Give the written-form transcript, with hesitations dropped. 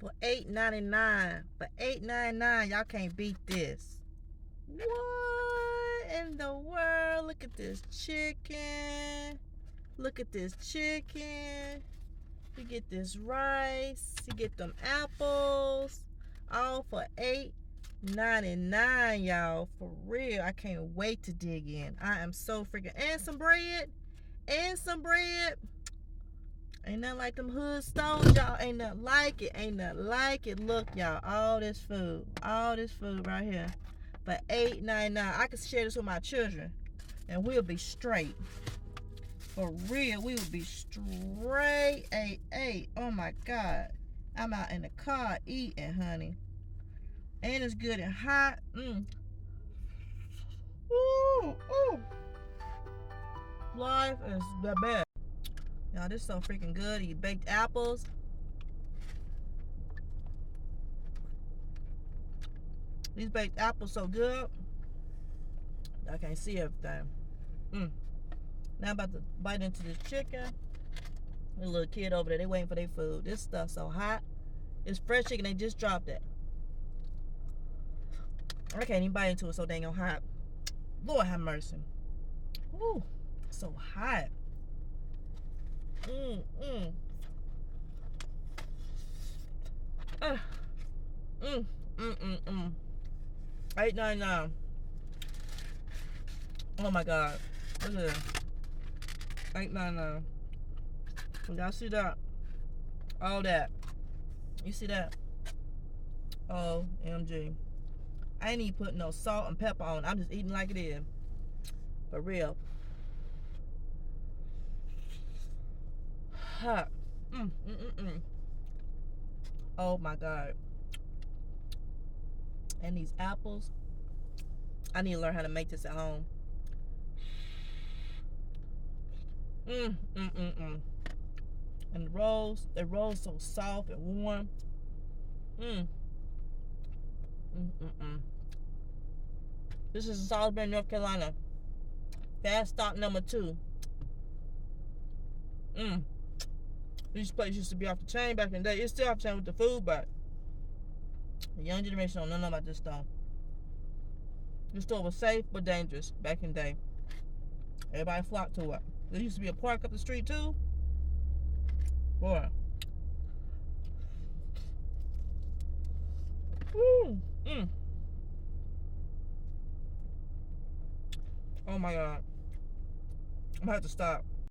for $8.99. For $8.99, y'all can't beat this. What in the world? Look at this chicken. Look at this chicken. You get this rice. You get them apples. All for $8.99, y'all. For real. I can't wait to dig in. I am so freaking. And some bread. And some bread. Ain't nothing like them hood stores, y'all. Ain't nothing like it. Ain't nothing like it. Look, y'all. All this food. All this food right here. For $8.99. I can share this with my children. And we'll be straight. For real. We will be straight. Hey. Oh my God. I'm out in the car eating, honey. And it's good and hot. Ooh. Life is the best. Y'all, this is so freaking good. You baked apples. These baked apples so good. I can't see everything. Now I'm about to bite into this chicken. The little kid over there, they waiting for their food. This stuff so hot. It's fresh chicken. They just dropped it. I can't even bite into it so dang hot. Lord have mercy. Ooh, so hot. $8.99. Oh my God. Look at this. $8.99. Y'all see that? All that. You see that? OMG. I ain't even putting no salt and pepper on. I'm just eating like it is. For real. Hot. Oh my God. And these apples. I need to learn how to make this at home. And the rolls so soft and warm. This is Salisbury, North Carolina. Fast stop number 2. These places used to be off the chain back in the day. It's still off the chain with the food, but the young generation don't know about this stuff. This store was safe but dangerous back in the day. Everybody flocked to it. There used to be a park up the street too. Boy. Oh my God. I'm gonna have to stop.